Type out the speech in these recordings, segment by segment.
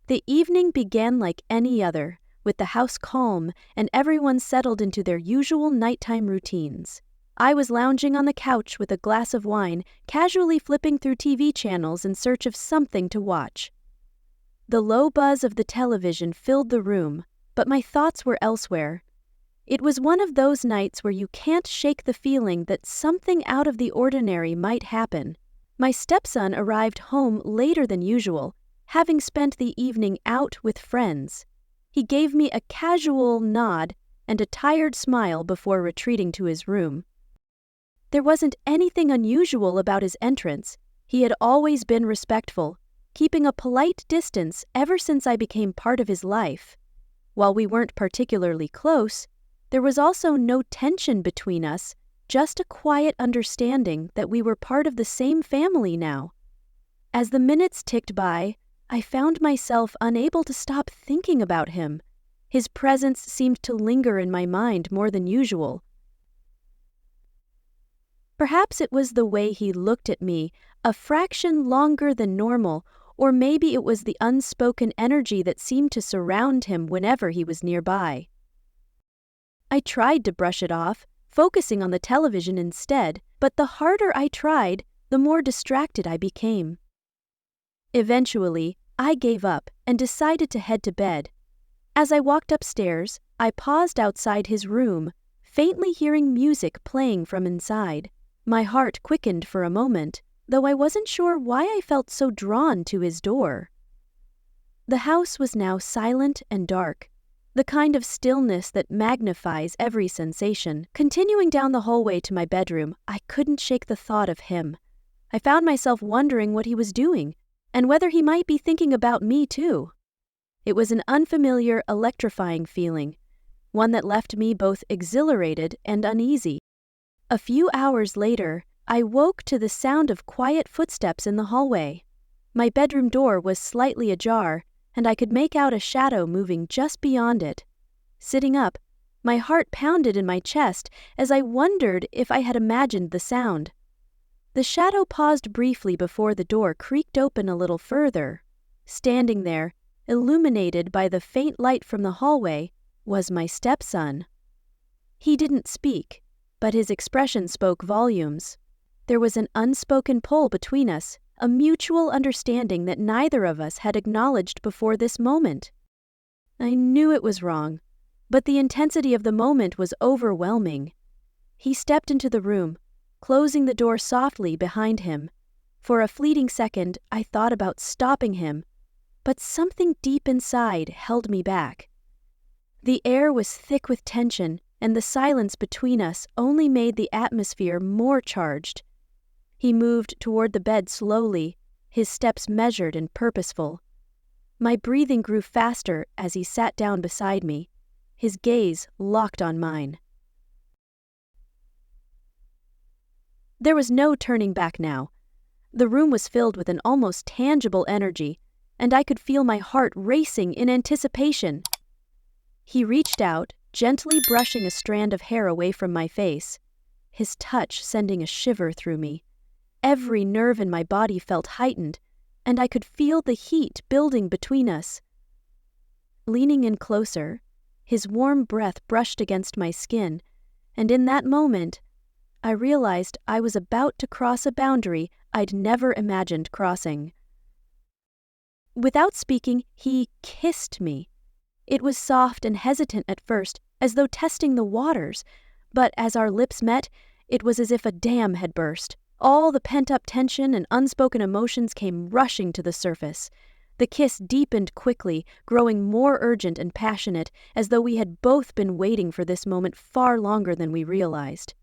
The evening began like any other, with the house calm and everyone settled into their usual nighttime routines. I was lounging on the couch with a glass of wine, casually flipping through TV channels in search of something to watch. The low buzz of the television filled the room, but my thoughts were elsewhere. It was one of those nights where you can't shake the feeling that something out of the ordinary might happen. My stepson arrived home later than usual, having spent the evening out with friends. He gave me a casual nod and a tired smile before retreating to his room. There wasn't anything unusual about his entrance. He had always been respectful, keeping a polite distance ever since I became part of his life. While we weren't particularly close, there was also no tension between us, just a quiet understanding that we were part of the same family now. As the minutes ticked by, I found myself unable to stop thinking about him. His presence seemed to linger in my mind more than usual. Perhaps it was the way he looked at me, a fraction longer than normal, or maybe it was the unspoken energy that seemed to surround him whenever he was nearby. I tried to brush it off, focusing on the television instead, but the harder I tried, the more distracted I became. Eventually, I gave up and decided to head to bed. As I walked upstairs, I paused outside his room, faintly hearing music playing from inside. My heart quickened for a moment, though I wasn't sure why I felt so drawn to his door. The house was now silent and dark, the kind of stillness that magnifies every sensation. Continuing down the hallway to my bedroom, I couldn't shake the thought of him. I found myself wondering what he was doing, and whether he might be thinking about me too. It was an unfamiliar, electrifying feeling, one that left me both exhilarated and uneasy. A few hours later, I woke to the sound of quiet footsteps in the hallway. My bedroom door was slightly ajar, and I could make out a shadow moving just beyond it. Sitting up, my heart pounded in my chest as I wondered if I had imagined the sound. The shadow paused briefly before the door creaked open a little further. Standing there, illuminated by the faint light from the hallway, was my stepson. He didn't speak, but his expression spoke volumes. There was an unspoken pull between us, a mutual understanding that neither of us had acknowledged before this moment. I knew it was wrong, but the intensity of the moment was overwhelming. He stepped into the room, closing the door softly behind him. For a fleeting second, I thought about stopping him, but something deep inside held me back. The air was thick with tension, and the silence between us only made the atmosphere more charged. He moved toward the bed slowly, his steps measured and purposeful. My breathing grew faster as he sat down beside me, his gaze locked on mine. There was no turning back now. The room was filled with an almost tangible energy, and I could feel my heart racing in anticipation. He reached out, gently brushing a strand of hair away from my face, his touch sending a shiver through me. Every nerve in my body felt heightened, and I could feel the heat building between us. Leaning in closer, his warm breath brushed against my skin, and in that moment, I realized I was about to cross a boundary I'd never imagined crossing. Without speaking, he kissed me. It was soft and hesitant at first, as though testing the waters, but as our lips met, it was as if a dam had burst. All the pent-up tension and unspoken emotions came rushing to the surface. The kiss deepened quickly, growing more urgent and passionate, as though we had both been waiting for this moment far longer than we realized.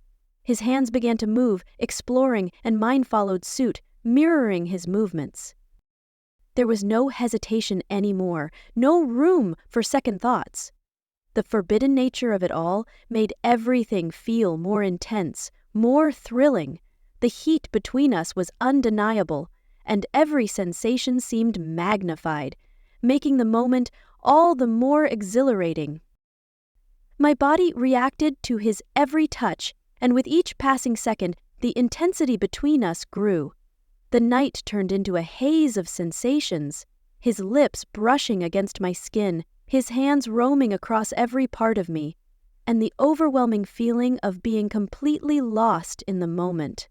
His hands began to move, exploring, and mine followed suit, mirroring his movements. There was no hesitation anymore, no room for second thoughts. The forbidden nature of it all made everything feel more intense, more thrilling. The heat between us was undeniable, and every sensation seemed magnified, making the moment all the more exhilarating. My body reacted to his every touch, and with each passing second, the intensity between us grew. The night turned into a haze of sensations. his lips brushing against my skin, his hands roaming across every part of me, and the overwhelming feeling of being completely lost in the moment.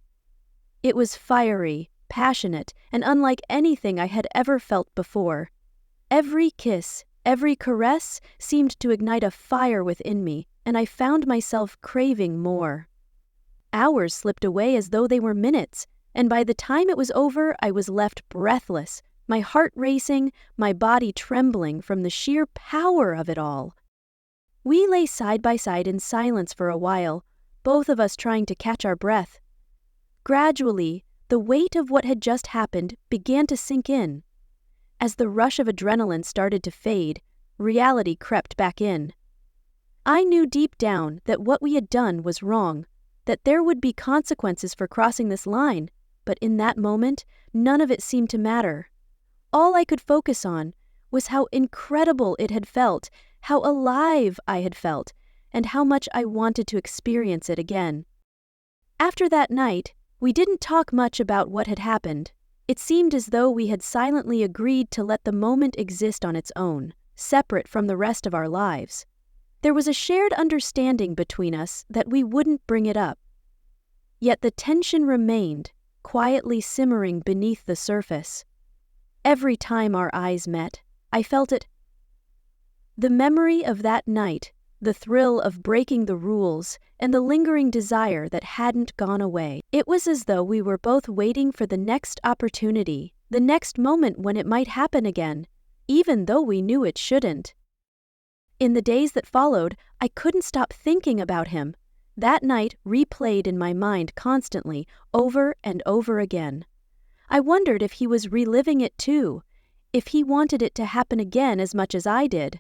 It was fiery, passionate, and unlike anything I had ever felt before. Every kiss, every caress seemed to ignite a fire within me, and I found myself craving more. Hours slipped away as though they were minutes, and by the time it was over, I was left breathless, my heart racing, my body trembling from the sheer power of it all. We lay side by side in silence for a while, both of us trying to catch our breath. Gradually, the weight of what had just happened began to sink in. As the rush of adrenaline started to fade, reality crept back in. I knew deep down that what we had done was wrong, that there would be consequences for crossing this line, but in that moment, none of it seemed to matter. All I could focus on was how incredible it had felt, how alive I had felt, and how much I wanted to experience it again. After that night, we didn't talk much about what had happened. It seemed as though we had silently agreed to let the moment exist on its own, separate from the rest of our lives. There was a shared understanding between us that we wouldn't bring it up. Yet the tension remained, quietly simmering beneath the surface. Every time our eyes met, I felt it. The memory of that night, the thrill of breaking the rules, and the lingering desire that hadn't gone away. It was as though we were both waiting for the next opportunity, the next moment when it might happen again, even though we knew it shouldn't. In the days that followed, I couldn't stop thinking about him. That night replayed in my mind constantly, over and over again. I wondered if he was reliving it too, if he wanted it to happen again as much as I did.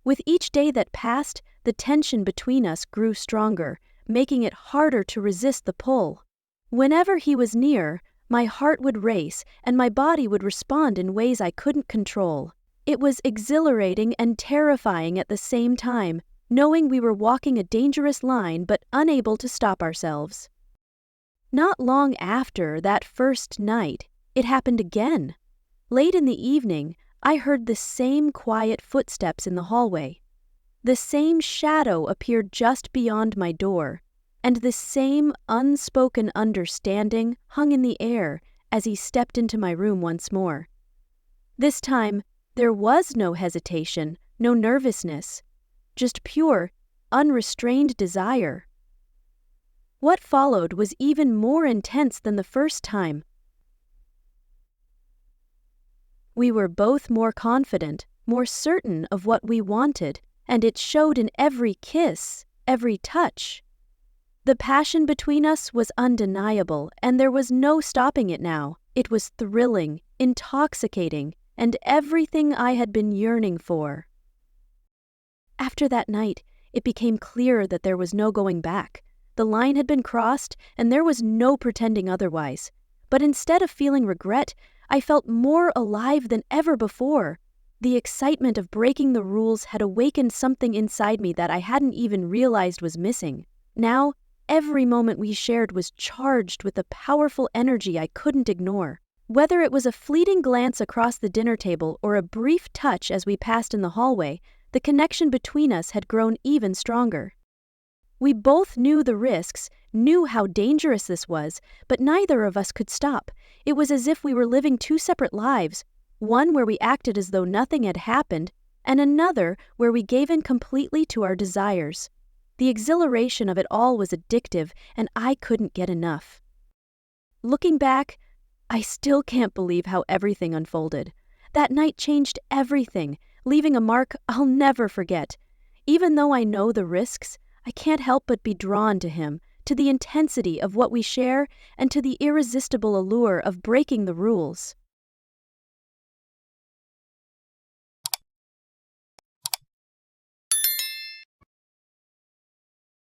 With each day that passed, the tension between us grew stronger, making it harder to resist the pull. Whenever he was near, my heart would race and my body would respond in ways I couldn't control. It was exhilarating and terrifying at the same time, knowing we were walking a dangerous line but unable to stop ourselves. Not long after that first night, it happened again. Late in the evening, I heard the same quiet footsteps in the hallway. The same shadow appeared just beyond my door, and the same unspoken understanding hung in the air as he stepped into my room once more. This time, there was no hesitation, no nervousness, just pure, unrestrained desire. What followed was even more intense than the first time. We were both more confident, more certain of what we wanted, and it showed in every kiss, every touch. The passion between us was undeniable, and there was no stopping it now. It was thrilling, intoxicating, and everything I had been yearning for. After that night, it became clear that there was no going back. The line had been crossed, and there was no pretending otherwise. But instead of feeling regret, I felt more alive than ever before. The excitement of breaking the rules had awakened something inside me that I hadn't even realized was missing. Now, every moment we shared was charged with a powerful energy I couldn't ignore. Whether it was a fleeting glance across the dinner table or a brief touch as we passed in the hallway, the connection between us had grown even stronger. We both knew the risks, knew how dangerous this was, but neither of us could stop. It was as if we were living two separate lives, one where we acted as though nothing had happened, and another where we gave in completely to our desires. The exhilaration of it all was addictive, and I couldn't get enough. Looking back, I still can't believe how everything unfolded. That night changed everything, leaving a mark I'll never forget. Even though I know the risks, I can't help but be drawn to him, to the intensity of what we share, and to the irresistible allure of breaking the rules.